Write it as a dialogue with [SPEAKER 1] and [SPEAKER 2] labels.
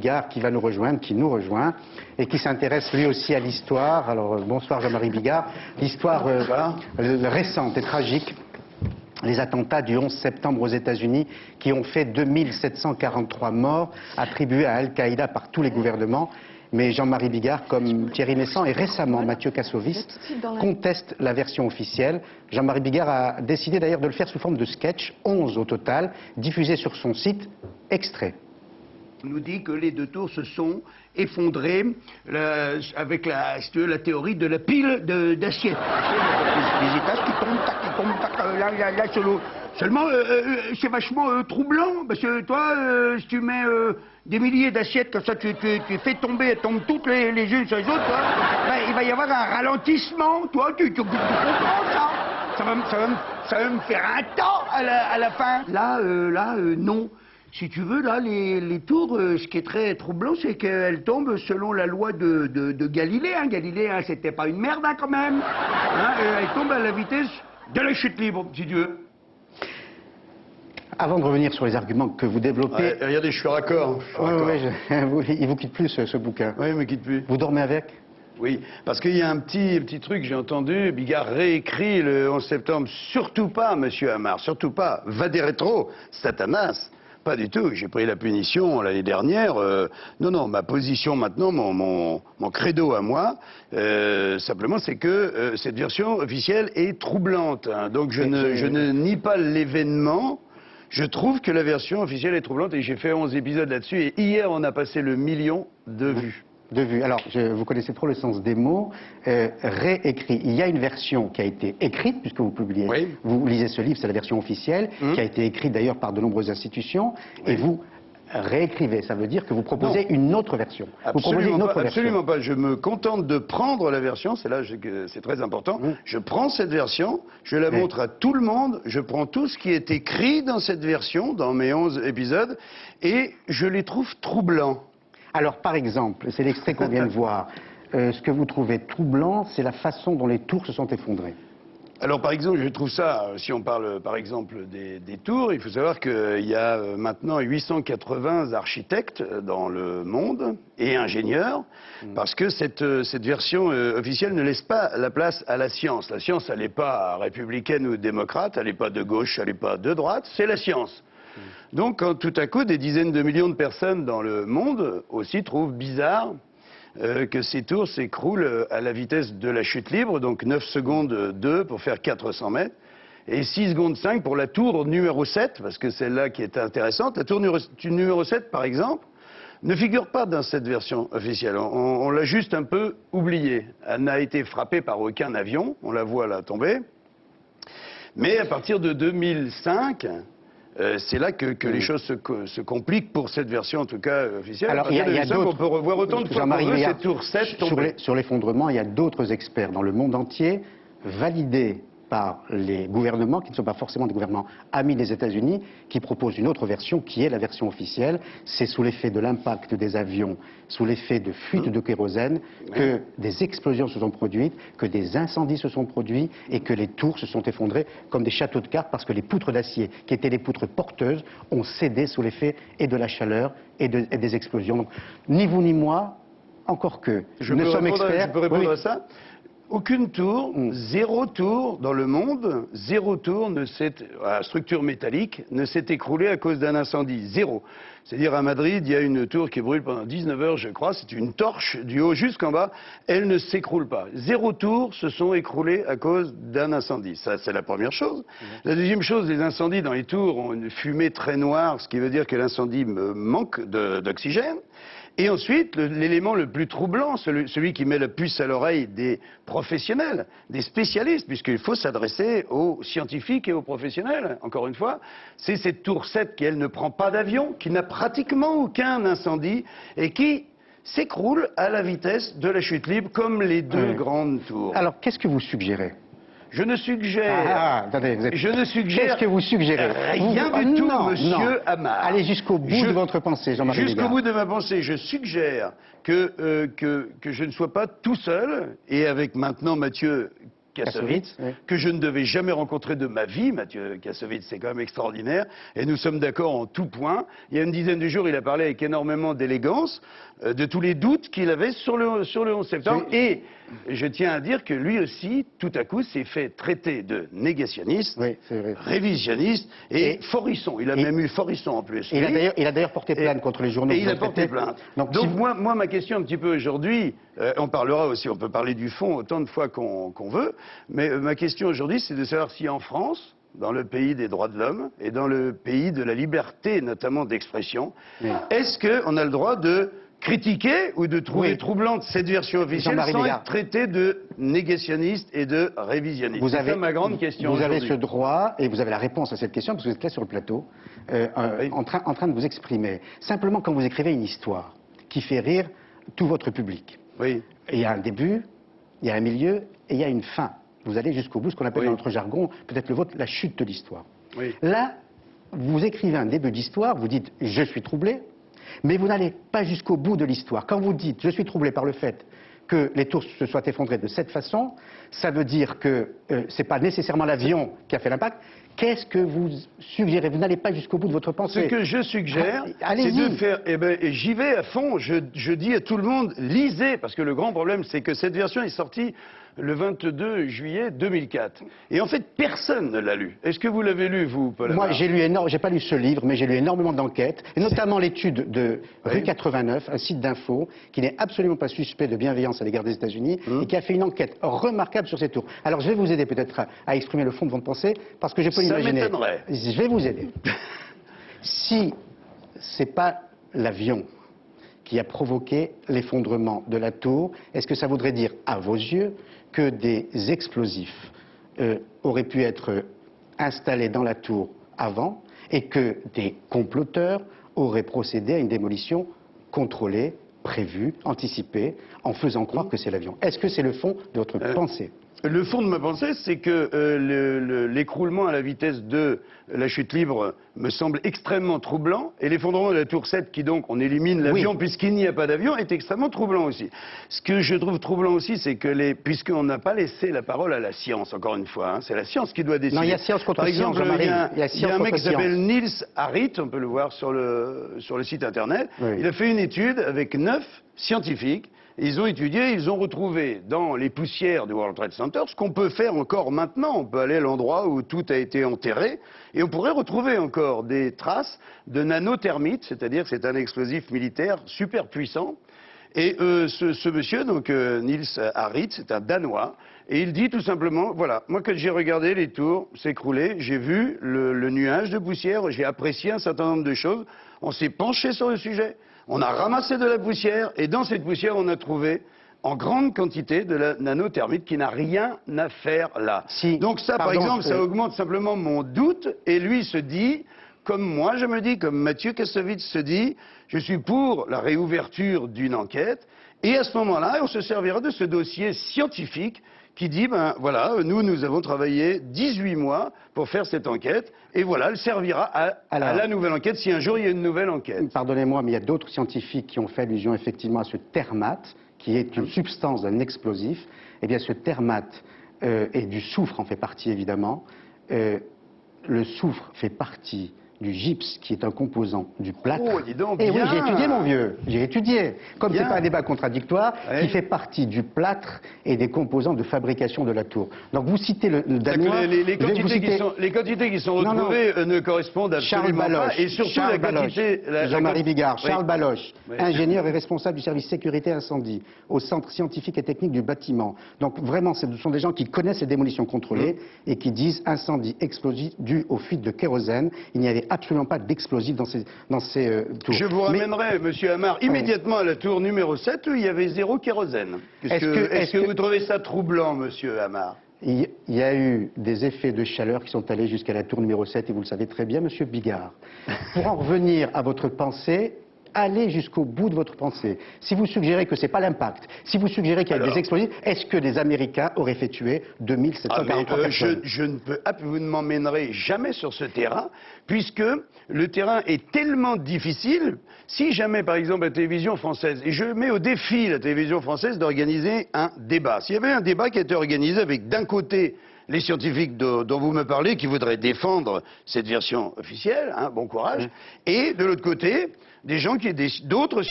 [SPEAKER 1] Bigard qui va nous rejoindre, qui nous rejoint, et qui s'intéresse lui aussi à l'histoire. Alors bonsoir Jean-Marie Bigard. L'histoire récente et tragique, les attentats du 11 septembre aux États-Unis qui ont fait 2743 morts attribués à Al-Qaïda par tous les gouvernements. Mais Jean-Marie Bigard, comme Thierry Messant et récemment Mathieu Kassovitz, conteste la version officielle. Jean-Marie Bigard a décidé d'ailleurs de le faire sous forme de sketch, 11 au total, diffusés sur son site. Extrait.
[SPEAKER 2] On nous dit que les deux tours se sont effondrés avec la théorie de la pile d'assiette. Les étages qui tombent, là, seulement, c'est vachement troublant, parce que toi, si tu mets des milliers d'assiettes comme ça, tu fais tomber, elles tombent toutes les unes sur les autres, toi, ben, il va y avoir un ralentissement, toi, tu comprends ça? Ça va me faire un temps à la fin. Là, non. Si tu veux, là, les tours, ce qui est très troublant, c'est qu'elles tombent selon la loi de Galilée. Hein. Galilée, hein, c'était pas une merde, hein, quand même. Hein, elles tombent à la vitesse de la chute libre, si tu veux.
[SPEAKER 1] Avant de revenir sur les arguments que vous développez...
[SPEAKER 2] regardez, je suis raccord.
[SPEAKER 1] Il vous quitte plus, ce bouquin.
[SPEAKER 2] Oui, il me quitte plus.
[SPEAKER 1] Vous dormez avec?
[SPEAKER 2] Oui, parce qu'il y a un petit truc, j'ai entendu, Bigard réécrit le 11 septembre. Surtout pas, monsieur Amar, surtout pas. Va des rétro, Satanas. Pas du tout, j'ai pris la punition l'année dernière. Non, ma position maintenant, mon credo à moi, simplement, c'est que cette version officielle est troublante. Hein. Donc je ne nie pas l'événement, je trouve que la version officielle est troublante et j'ai fait 11 épisodes là-dessus et hier on a passé le 1 million de vues.
[SPEAKER 1] De vues. Alors, vous connaissez trop le sens des mots. Réécrit. Il y a une version qui a été écrite, puisque vous publiez, oui. Vous lisez ce livre, c'est la version officielle, qui a été écrite d'ailleurs par de nombreuses institutions, oui. Et vous réécrivez. Ça veut dire que vous proposez une autre version.
[SPEAKER 2] Absolument pas. Je me contente de prendre la version, c'est là que c'est très important. Je prends cette version, je la montre à tout le monde, je prends tout ce qui est écrit dans cette version, dans mes 11 épisodes, et je les trouve troublants.
[SPEAKER 1] Alors, par exemple, c'est l'extrait qu'on vient de voir, ce que vous trouvez troublant, c'est la façon dont les tours se sont effondrées.
[SPEAKER 2] Alors, par exemple, je trouve ça, si on parle, par exemple, des tours, il faut savoir qu'il y a maintenant 880 architectes dans le monde et ingénieurs, parce que cette version officielle ne laisse pas la place à la science. La science, elle n'est pas républicaine ou démocrate, elle n'est pas de gauche, elle n'est pas de droite, c'est la science. Donc, quand tout à coup, des dizaines de millions de personnes dans le monde aussi trouvent bizarre que ces tours s'écroulent à la vitesse de la chute libre, donc 9 secondes 2 pour faire 400 mètres, et 6 secondes 5 pour la tour numéro 7, parce que c'est là qui est intéressante. La tour numéro 7, par exemple, ne figure pas dans cette version officielle. On l'a juste un peu oubliée. Elle n'a été frappée par aucun avion, on la voit là tomber. Mais à partir de 2005... c'est là que les choses se compliquent pour cette version, en tout cas, officielle.
[SPEAKER 1] Alors, il y a d'autres...
[SPEAKER 2] On peut revoir autant de fois qu'on veut cette tour 7 tomber.
[SPEAKER 1] Sur l'effondrement, il y a d'autres experts dans le monde entier, validés par les gouvernements, qui ne sont pas forcément des gouvernements amis des États-Unis, qui proposent une autre version, qui est la version officielle. C'est sous l'effet de l'impact des avions, sous l'effet de fuite de kérosène, que des explosions se sont produites, que des incendies se sont produits et que les tours se sont effondrées comme des châteaux de cartes, parce que les poutres d'acier, qui étaient les poutres porteuses, ont cédé sous l'effet et de la chaleur et des explosions. Donc, ni vous ni moi, encore que
[SPEAKER 2] je peux répondre à ça. Aucune tour, zéro tour dans le monde, zéro tour à structure métallique ne s'est écroulée à cause d'un incendie. Zéro. C'est-à-dire à Madrid, il y a une tour qui brûle pendant 19 heures, je crois. C'est une torche du haut jusqu'en bas. Elle ne s'écroule pas. Zéro tour se sont écroulés à cause d'un incendie. Ça, c'est la première chose. La deuxième chose, les incendies dans les tours ont une fumée très noire, ce qui veut dire que l'incendie manque d'oxygène. Et ensuite, l'élément le plus troublant, celui qui met la puce à l'oreille des professionnels, des spécialistes, puisqu'il faut s'adresser aux scientifiques et aux professionnels, encore une fois, c'est cette tour 7 qui, elle, ne prend pas d'avion, qui n'a pratiquement aucun incendie et qui s'écroule à la vitesse de la chute libre, comme les deux grandes tours.
[SPEAKER 1] Alors, qu'est-ce que vous suggérez ?
[SPEAKER 2] Je ne suggère... Je ne suggère...
[SPEAKER 1] Qu'est-ce que vous suggérez?
[SPEAKER 2] Rien du tout, monsieur Amar.
[SPEAKER 1] Allez jusqu'au bout de votre pensée, Jean-Marie Bigard.
[SPEAKER 2] Jusqu'au bout de ma pensée, je suggère que je ne sois pas tout seul, et avec maintenant Mathieu Kassovitz,
[SPEAKER 1] oui.
[SPEAKER 2] que je ne devais jamais rencontrer de ma vie. Mathieu Kassovitz, c'est quand même extraordinaire. Et nous sommes d'accord en tout point. Il y a une dizaine de jours, il a parlé avec énormément d'élégance de tous les doutes qu'il avait sur le 11 septembre.
[SPEAKER 1] Oui.
[SPEAKER 2] Et je tiens à dire que lui aussi, tout à coup, s'est fait traiter de négationniste,
[SPEAKER 1] Oui, c'est vrai.
[SPEAKER 2] révisionniste et forisson. Il a même eu forisson en plus.
[SPEAKER 1] Il a d'ailleurs porté plainte contre les journaux.
[SPEAKER 2] Et il a porté plainte. Donc moi, ma question un petit peu aujourd'hui, on parlera aussi, on peut parler du fond autant de fois qu'on veut, mais ma question aujourd'hui, c'est de savoir si en France, dans le pays des droits de l'homme et dans le pays de la liberté, notamment d'expression, est-ce qu'on a le droit de critiquer ou de trouver troublante cette version officielle sans être traité de négationniste et de révisionniste? C'est ça ma grande question.
[SPEAKER 1] Vous avez ce droit et vous avez la réponse à cette question parce que vous êtes là sur le plateau en train de vous exprimer. Simplement, quand vous écrivez une histoire qui fait rire tout votre public, il y a un début, il y a un milieu et il y a une fin. Vous allez jusqu'au bout, ce qu'on appelle dans notre jargon, peut-être le vôtre, la chute de l'histoire. Là, vous écrivez un début d'histoire, vous dites « je suis troublé », mais vous n'allez pas jusqu'au bout de l'histoire. Quand vous dites « je suis troublé par le fait que les tours se soient effondrées de cette façon », ça veut dire que ce n'est pas nécessairement l'avion qui a fait l'impact. Qu'est-ce que vous suggérez? Vous n'allez pas jusqu'au bout de votre pensée.
[SPEAKER 2] Ce que je suggère, c'est de faire... j'y vais à fond, je dis à tout le monde, lisez, parce que le grand problème, c'est que cette version est sortie le 22 juillet 2004. Et en fait, personne ne l'a lu. Est-ce que vous l'avez lu, vous, Paul Amar?
[SPEAKER 1] Moi, j'ai pas lu ce livre, mais j'ai lu énormément d'enquêtes, et notamment l'étude de Rue 89, un site d'info, qui n'est absolument pas suspect de bienveillance à l'égard des États-Unis, et qui a fait une enquête remarquable sur ces tours. Alors, je vais vous aider peut-être à exprimer le fond de votre pensée, parce que je peux l'imaginer.
[SPEAKER 2] Ça m'étonnerait.
[SPEAKER 1] Je vais vous aider. Si c'est pas l'avion qui a provoqué l'effondrement de la tour, est-ce que ça voudrait dire, à vos yeux, que des explosifs auraient pu être installés dans la tour avant et que des comploteurs auraient procédé à une démolition contrôlée, prévue, anticipée, en faisant croire que c'est l'avion? Est-ce que c'est le fond de votre pensée?
[SPEAKER 2] Le fond de ma pensée, c'est que l'écroulement à la vitesse de la chute libre me semble extrêmement troublant, et l'effondrement de la tour 7, qui donc, on élimine l'avion puisqu'il n'y a pas d'avion, est extrêmement troublant aussi. Ce que je trouve troublant aussi, c'est que puisqu'on n'a pas laissé la parole à la science, encore une fois, c'est la science qui doit décider.
[SPEAKER 1] Non, il y a science contre science,
[SPEAKER 2] Par exemple, il y a un mec qui s'appelle Niels Harrit, on peut le voir sur le site internet, il a fait une étude avec 9 scientifiques. Ils ont étudié, ils ont retrouvé dans les poussières du World Trade Center ce qu'on peut faire encore maintenant. On peut aller à l'endroit où tout a été enterré et on pourrait retrouver encore des traces de nanothermite, c'est-à-dire que c'est un explosif militaire super puissant. Et ce monsieur, donc Niels Harrit, c'est un Danois, et il dit tout simplement, voilà, moi quand j'ai regardé les tours s'écrouler, j'ai vu le nuage de poussière, j'ai apprécié un certain nombre de choses, on s'est penché sur le sujet. On a ramassé de la poussière et dans cette poussière, on a trouvé en grande quantité de la nanothermite qui n'a rien à faire là. Donc ça, par exemple, ça augmente simplement mon doute et lui se dit, comme moi je me dis, comme Mathieu Kassovitz se dit, je suis pour la réouverture d'une enquête et à ce moment-là, on se servira de ce dossier scientifique qui dit, ben voilà, nous avons travaillé 18 mois pour faire cette enquête, et voilà, elle servira à la nouvelle enquête, si un jour il y a une nouvelle enquête.
[SPEAKER 1] Pardonnez-moi, mais il y a d'autres scientifiques qui ont fait allusion effectivement à ce thermate, qui est une substance d'un explosif. Eh bien, ce thermate, et du soufre en fait partie évidemment, le soufre fait partie du gypse, qui est un composant du plâtre.
[SPEAKER 2] Oh, dis donc,
[SPEAKER 1] et
[SPEAKER 2] bien.
[SPEAKER 1] oui, j'ai étudié, mon vieux, j'ai étudié. Comme c'est pas un débat contradictoire, qui fait partie du plâtre et des composants de fabrication de la tour. Donc vous citez le Danois...
[SPEAKER 2] Les quantités qui sont retrouvées ne correspondent absolument pas. Et surtout
[SPEAKER 1] Charles
[SPEAKER 2] la quantité...
[SPEAKER 1] Jean-Marie Bigard, Charles Baloche, ingénieur et responsable du service sécurité incendie au Centre scientifique et technique du bâtiment. Donc vraiment, ce sont des gens qui connaissent les démolitions contrôlées et qui disent incendie explosif dû aux fuites de kérosène. Il n'y avait absolument pas d'explosifs dans ces tours.
[SPEAKER 2] Je vous ramènerai, monsieur Amar, immédiatement à la tour numéro 7 où il y avait 0 kérosène. Est-ce que vous trouvez ça troublant, monsieur Amar?
[SPEAKER 1] Il y a eu des effets de chaleur qui sont allés jusqu'à la tour numéro 7 et vous le savez très bien, monsieur Bigard. Pour en revenir à votre pensée, allez jusqu'au bout de votre pensée. Si vous suggérez que c'est pas l'impact, si vous suggérez qu'il y a des explosifs, est-ce que les Américains auraient fait tuer 2743 personnes?
[SPEAKER 2] Je ne peux, vous ne m'emmènerez jamais sur ce terrain, puisque le terrain est tellement difficile. Si jamais, par exemple, la télévision française, et je mets au défi la télévision française d'organiser un débat. S'il y avait un débat qui était organisé avec, d'un côté, les scientifiques dont vous me parlez, qui voudraient défendre cette version officielle, hein, bon courage, et de l'autre côté, des gens d'autres